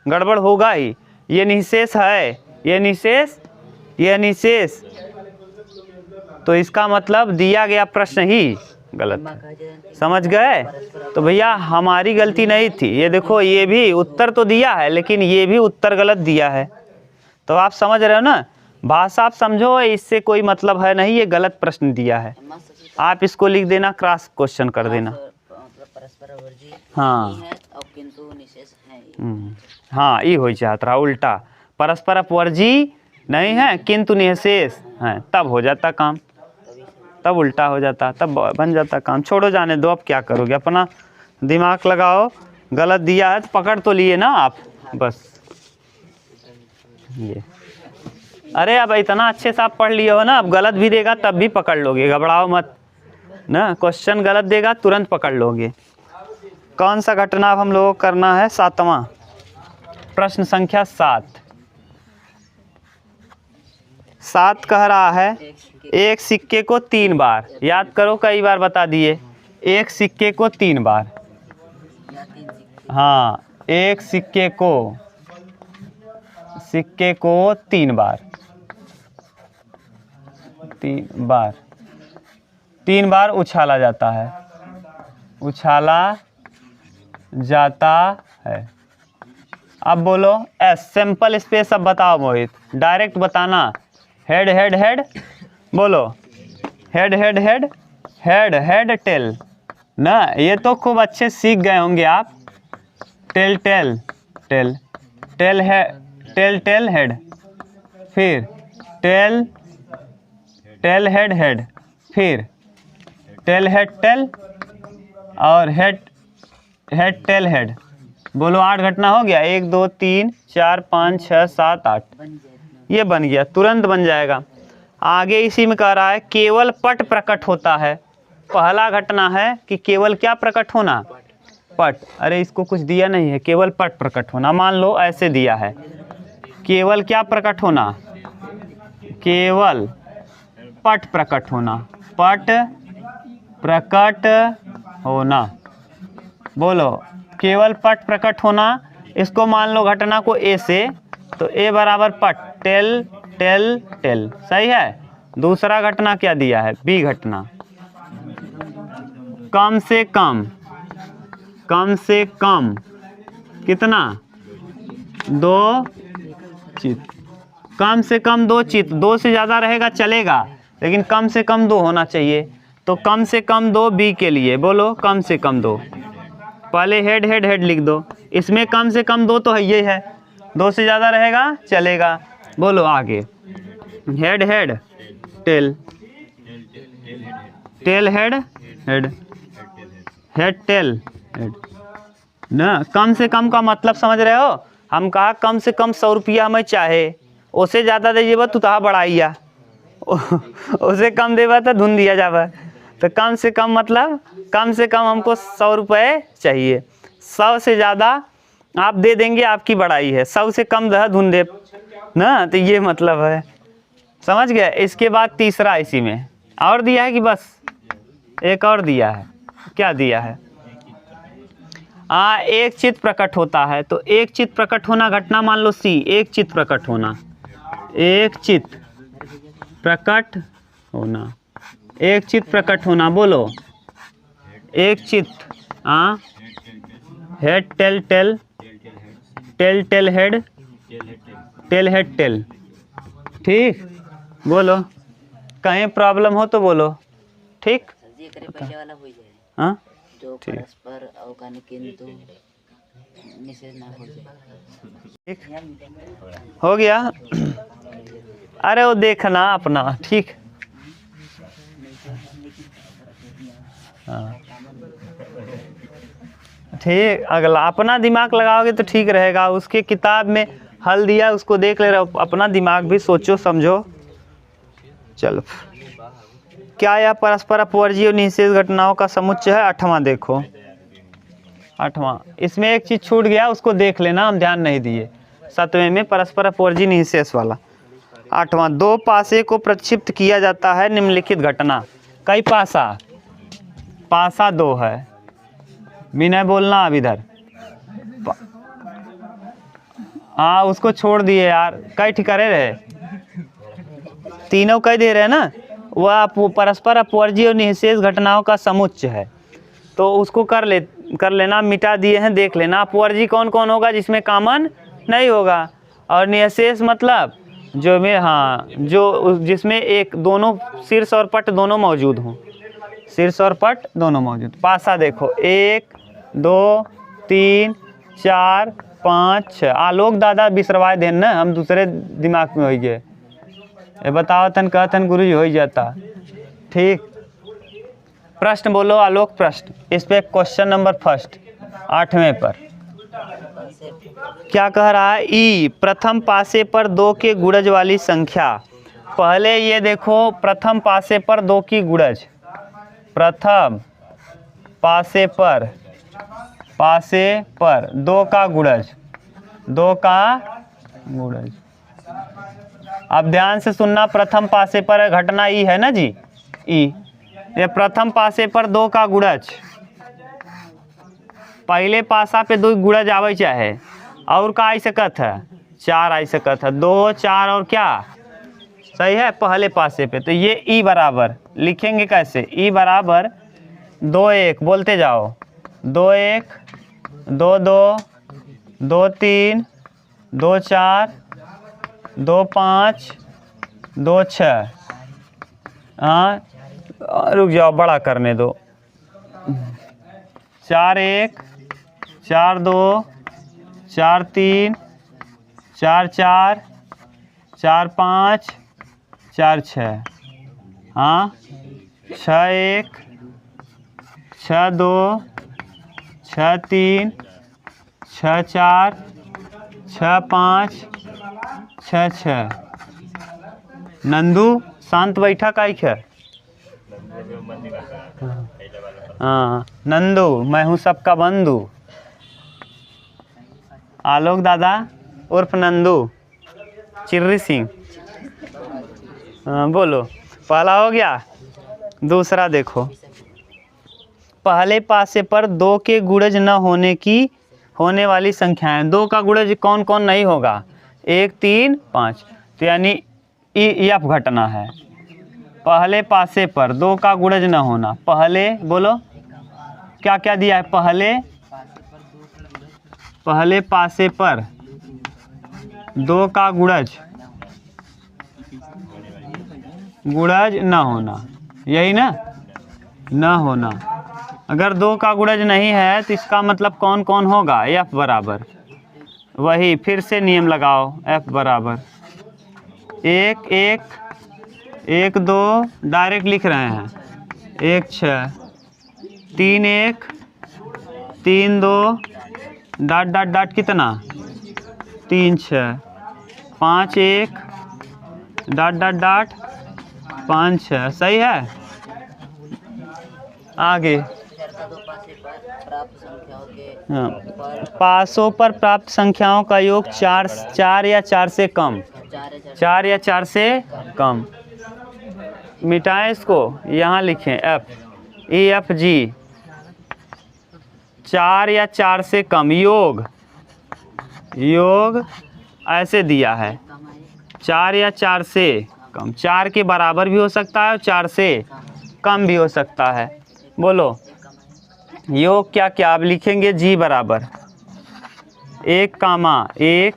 गड़बड़ होगा ही। ये निःशेष है, ये निःशेष, ये निःशेष, तो इसका मतलब दिया गया प्रश्न ही गलत है। समझ गए? तो भैया हमारी गलती नहीं थी। ये देखो ये भी उत्तर तो दिया है लेकिन ये भी उत्तर गलत दिया है। तो आप समझ रहे हो ना, भाषा आप समझो, इससे कोई मतलब है नहीं, ये गलत प्रश्न दिया है। आप इसको लिख देना, क्रॉस क्वेश्चन कर देना। हाँ हाँ ये हो चाहत रहा उल्टा, परस्पर अपवर्जी नहीं है किंतु निःशेष है, तब हो जाता काम, तब उल्टा हो जाता, तब बन जाता काम। छोड़ो जाने दो, अब क्या करोगे, अपना दिमाग लगाओ। गलत दिया है तो पकड़ तो लिए ना आप, बस ये। अरे अब इतना अच्छे से आप पढ़ लिए हो ना, अब गलत भी देगा तब भी पकड़ लोगे, घबराओ मत ना। क्वेश्चन गलत देगा तुरंत पकड़ लोगे। कौन सा घटना अब हम लोगों को करना है? 7वां प्रश्न संख्या 7। 7 कह रहा है एक सिक्के को 3 बार, याद करो कई बार बता दिए, एक सिक्के को 3 बार। हाँ एक सिक्के को 3 बार, 3 बार उछाला जाता है, उछाला जाता है। अब बोलो एस, सिंपल स्पेस। अब बताओ मोहित, डायरेक्ट बताना। हेड हेड हेड, बोलो head head head, head head tell ना, ये तो खूब अच्छे सीख गए होंगे आप। टेल टेल टेल, टेल है, टेल टेल हेड, फिर टेल टेल हेड हेड, फिर टेल हेड टेल, और हेड हेड टेल हेड। बोलो 8 घटना हो गया। 1 2 3 4 5 6 7 8, ये बन गया, तुरंत बन जाएगा। आगे इसी में कह रहा है केवल पट प्रकट होता है। पहला घटना है कि केवल क्या प्रकट होना? पट। अरे इसको कुछ दिया नहीं है, केवल पट प्रकट होना। मान लो ऐसे दिया है, केवल क्या प्रकट होना? केवल पट प्रकट होना, पट प्रकट होना। बोलो केवल पट प्रकट होना। इसको मान लो घटना को ए से, तो ए बराबर पट, टेल टेल टेल, सही है। दूसरा घटना क्या दिया है? बी घटना, कम से कम, कम से कम कितना? 2 चित्त, कम से कम 2 चित्त। 2 से ज़्यादा रहेगा चलेगा लेकिन कम से कम 2 होना चाहिए। तो कम से कम 2 बी के लिए, बोलो कम से कम 2। पहले हेड हेड हेड लिख दो, इसमें कम से कम 2 तो है, ये है। 2 से ज़्यादा रहेगा चलेगा। बोलो आगे, head head tail, tail head head, head tail head ना। कम से कम का मतलब समझ रहे हो? हम कहा कम से कम 100 रुपया हमें चाहे, उससे ज़्यादा दीजिएगा तो तहा बढ़ाइया, उसे कम देगा तो धुन दिया जावा। तो कम से कम मतलब कम से कम हमको 100 रुपये चाहिए। 100 से ज़्यादा आप दे देंगे आपकी बड़ाई है, 100 से कम दह धुन दे ना, तो ये मतलब है। समझ गए? इसके बाद तीसरा इसी में और दिया है कि बस एक और दिया है? क्या दिया है? एक चित्त प्रकट होता है, तो एक चित्त प्रकट होना घटना मान लो सी, एक चित्त प्रकट होना, एक चित्त प्रकट होना, एक चित्त प्रकट होना, बोलो एक चित्त। Head tail tell, tell tail head, tail head tail, ठीक, बोलो कहीं प्रॉब्लम हो तो बोलो, ठीक। पहले वाला हो जाए, हाँ जो परस्पर अवगाहन किंतु निषेध ना हो जाए, ठीक हो गया। अरे वो देखना अपना, ठीक। हाँ ठीक, अगला अपना दिमाग लगाओगे तो ठीक रहेगा। उसके किताब में हल दिया, उसको देख ले रहे हो, अपना दिमाग भी सोचो समझो। चलो, क्या यह परस्पर अपवर्जी और निषेध घटनाओं का समुच्चय है? 8वां देखो, 8वां, इसमें एक चीज छूट गया, उसको देख लेना, हम ध्यान नहीं दिए। 7वें में परस्पर अपवर्जी निषेध वाला। 8वां, दो पासे को प्रक्षिप्त किया जाता है, निम्नलिखित घटना। कई पासा? पासा 2 है, विनय बोलना अब इधर। हाँ उसको छोड़ दिए यार, कई ठिकारे रहे, तीनों कई दे रहे हैं ना। वह परस्पर अपवर्जी और निषेध घटनाओं का समुच्चय है, तो उसको कर लेना, मिटा दिए हैं, देख लेना। अपवर्जी कौन कौन होगा? जिसमें कॉमन नहीं होगा, और निषेध मतलब जो में, हाँ जो जिसमें एक दोनों शीर्ष और पट दोनों मौजूद हों, शीर्ष और पट दोनों मौजूद। पासा देखो, 1 2 3 4 5 6। आलोक दादा बिसरवाए देन ना, हम दूसरे दिमाग में हो गए। ये बताओ तन कहतन गुरु जी हो ही जाता, ठीक। प्रश्न बोलो आलोक, प्रश्न इस पे क्वेश्चन नंबर फर्स्ट 8वें पर क्या कह रहा है? ई प्रथम पासे पर 2 के गुणज वाली संख्या। पहले ये देखो, प्रथम पासे पर 2 की गुणज, प्रथम पासे पर 2 का गुणज, 2 का गुणज। अब ध्यान से सुनना, प्रथम पासे पर घटना ई है ना जी, ई। ये प्रथम पासे पर 2 का गुणज, पहले पासा पे 2 गुणज आवे चाहे, और का आई सकत है? 4 आई सकत है, 2 4 और क्या सही है पहले पासे पे। तो ये ई बराबर लिखेंगे कैसे? ई बराबर 2 1, बोलते जाओ, 2 1 2 2 2 3 2 4 2 5 2 6। हाँ रुक जाओ, बड़ा करने दो। 4 1 4 2 4 3 4 4 4 5 4 6। हाँ 6 1 6 2 6 3 6 4 6 5 6 6। नंदू शांत बैठा काई है? हाँ नंदू, मैं हूँ सबका बंधु। आलोक दादा उर्फ नंदू, चिर्री सिंह। हाँ बोलो, पहला हो गया। दूसरा देखो, पहले पासे पर 2 के गुणज न होने वाली संख्याएं। 2 का गुणज कौन कौन नहीं होगा? 1 3 5, तो यानी एफ घटना है। पहले पासे पर 2 का गुणज न होना, पहले बोलो क्या क्या दिया है? पहले पासे पर 2 का गुणज न होना, यही ना, न होना। अगर 2 का गुणज नहीं है तो इसका मतलब कौन कौन होगा? एफ बराबर, वही फिर से नियम लगाओ, एफ बराबर 1 1 1 2, डायरेक्ट लिख रहे हैं, 1 6 3 1 3 2 डॉट डॉट डॉट कितना? 3 6 5 1 डॉट डॉट डॉट 5 6। सही है। आगे हाँ, पासों पर प्राप्त संख्याओं का योग 4 या 4 से कम, 4 या 4 से कम। मिटाएं इसको, यहाँ लिखें एफ, ई एफ जी 4 या 4 से कम। योग ऐसे दिया है 4 या 4 से कम। 4 के बराबर भी हो सकता है और 4 से कम भी हो सकता है। बोलो योग क्या क्या आप लिखेंगे। जी बराबर 1 कामा 1,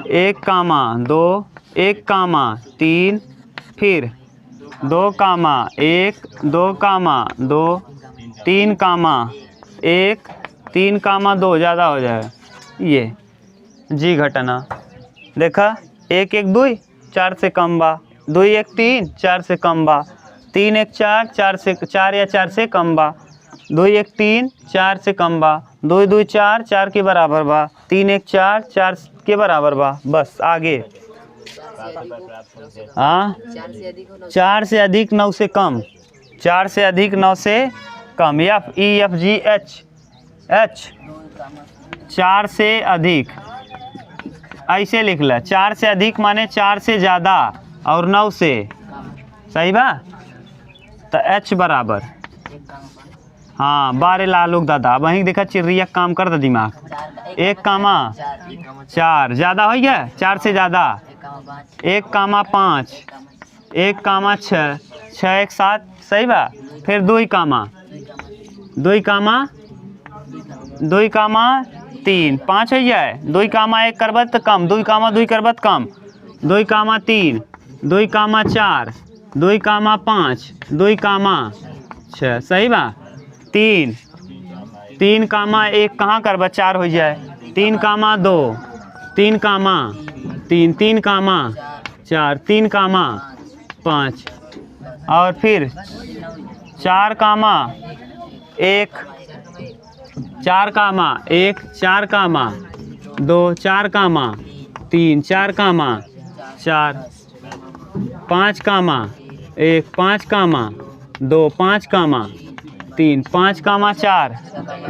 1 कामा 2, 1 कामा 3, फिर 2 कामा 1, 2 कामा 2, 3 कामा 1, 3 कामा 2 ज़्यादा हो जाएगा। ये जी घटना देखा 1 1 2 4 से कम बा, 2 1 3 4 से कम बा, 3 1 4 4 से 4 या 4 से कम बा, 2 1 3 4 से कम बा, 2 2 4 4 के बराबर बा, 3 1 4 4 के बराबर बा। बस आगे हाँ 4 से अधिक 9 से कम, 4 से अधिक 9 से कम। F E F G H 4 से अधिक ऐसे लिख ला। 4 से अधिक माने 4 से ज़्यादा और 9 से सही बा। तो एच बराबर हाँ 12 लालूक दादा वहीं देखा चिड़िया काम कर दा दिमाग। 1 कामा 4 ज़्यादा हो गया 4 से ज़्यादा, 1 कामा 5, 1 कामा 6, 6 1 7 सही बा। फिर 2 कामा 2 कामा 3 5 हो जाए। 2 कामा 1 करबत कम, 2 कामा 2 करबत कम, 2 कामा 3, 2 कामा 4, 2 कामा 5, 2 कामा 6 सही बा। 3 कामा 1 कहाँ करबत 4 हो जाए। 3 कामा 2, 3 कामा 3, 3 कामा 4, 3 कामा 5 और फिर 4 कामा 1, 4 कामा 1, 4 कामा 2, 4 कामा 3, 4 कामा 4, 5 कामा 1, 5 कामा 2, 5 कामा 3, 5 कामा 4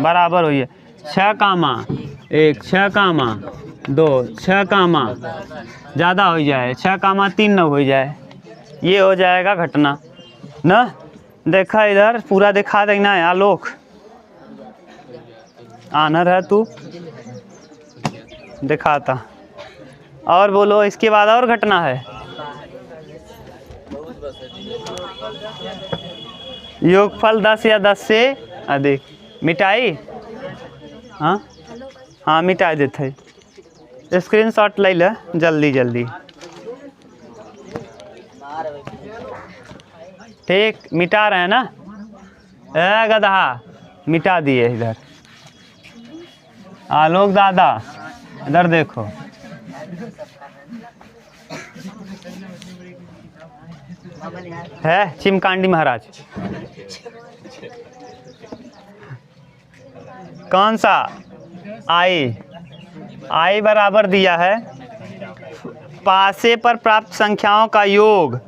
बराबर हो गया। 6 कामा 1, 6 कामा 2, 6 कामा ज़्यादा हो जाए, 6 कामा 3 न हो जाए। ये हो जाएगा घटना ना। देखा इधर पूरा दिखा देना है। आलोक आनर है तू दिखाता। और बोलो इसके बाद और घटना है। योगफल 10 या 10 से अधिक मिटाई। हाँ मिटा देते। स्क्रीनशॉट ले ले जल्दी जल्दी। ठीक मिटा रहे हैं ना। गधा मिटा दिए इधर। आलोक दादा इधर देखो। है चिमकांडी महाराज कौन सा आई बराबर दिया है पासे पर प्राप्त संख्याओं का योग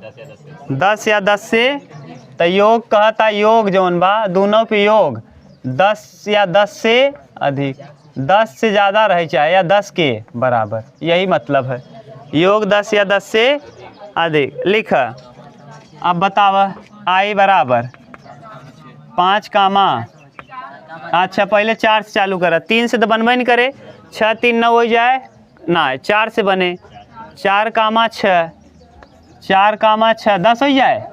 10 या 10 से। तो योग कहता योग जौन बा दोनों पे योग 10 या 10 से अधिक, 10 से ज़्यादा रहे चाहे या 10 के बराबर, यही मतलब है। योग 10 या 10 से अधिक लिख। अब बताव आई बराबर 5 कामा अच्छा पहले 4 से चालू करा। 3 से तो बनबे नहीं करे। 6 3 9 हो जाए ना, 4 से बने। 4 कामा 6, 4 कामा 6 10 हो जाए।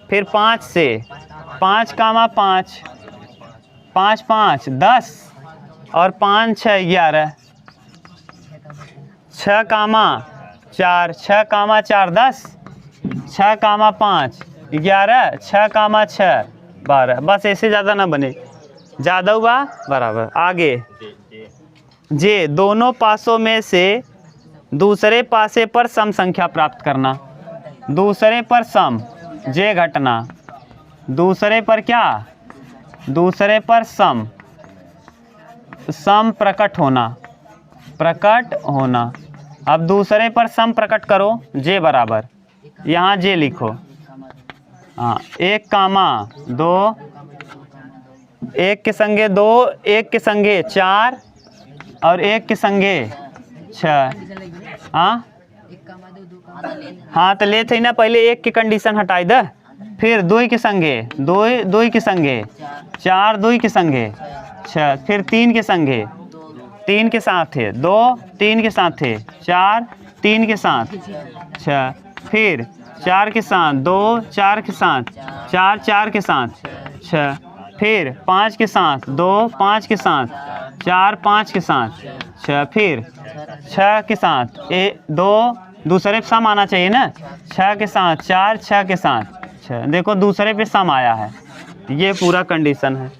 फिर 5 से 5 कामा 5, 5 5 10 और 5 6 11। 6 कामा 4, 6 कामा 4 10, 6 कामा 5 11, 6 कामा 6 12। बस ऐसे ज़्यादा ना बने, ज़्यादा हुआ बराबर। आगे जे दोनों पासों में से दूसरे पासे पर सम संख्या प्राप्त करना। दूसरे पर सम जे घटना। दूसरे पर क्या? दूसरे पर सम, सम प्रकट होना, प्रकट होना। अब दूसरे पर सम प्रकट करो। जे बराबर यहाँ जे लिखो। हाँ 1 कामा 2, 1 के संगे 2, 1 के संगे 4 और 1 के संगे 6। हाँ तो ले थे ना पहले 1 की कंडीशन हटाई दे। फिर 2 के संगे 2 के संगे 4, 2 के संगे 6, फिर 3 के संगे, 3 के साथ है, 2 3 के साथ है, 4 3 के साथ, 6, फिर 4 के साथ, 2 4 के साथ, 4 4 के साथ, 6, फिर 5 के साथ, 2 5 के साथ, 4 5 के साथ, 6, फिर 6 के साथ, 2 दूसरे पे सम आना चाहिए ना, 6 के साथ, 4 6 के साथ, 6, देखो दूसरे पे सम आया है, ये पूरा कंडीशन है।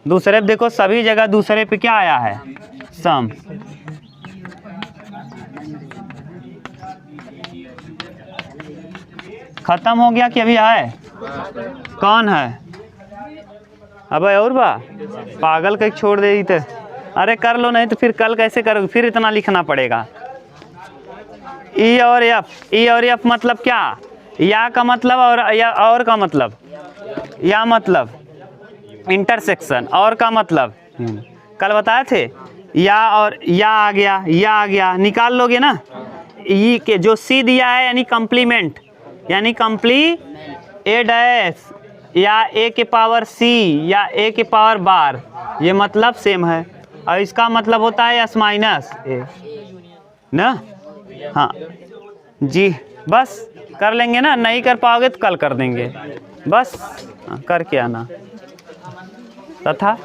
दूसरे पे देखो सभी जगह दूसरे पे क्या आया है, सम। खत्म हो गया कि अभी है? कौन है? अब और बा पागल कहीं छोड़ दे तो, अरे कर लो, नहीं तो फिर कल कैसे करोगे, फिर इतना लिखना पड़ेगा। ई और एफ मतलब क्या? या का मतलब और का मतलब, या मतलब इंटरसेक्शन, और का मतलब कल बताए थे, या और या आ गया, निकाल लोगे ना। ई के जो सी दिया है यानी कम्प्लीमेंट, यानी ए डैश या ए के पावर सी या ए के पावर बार, ये मतलब सेम है। और इसका मतलब होता है एस माइनस ए ना। हाँ जी, बस कर लेंगे ना, नहीं कर पाओगे तो कल कर देंगे, बस करके आना तथा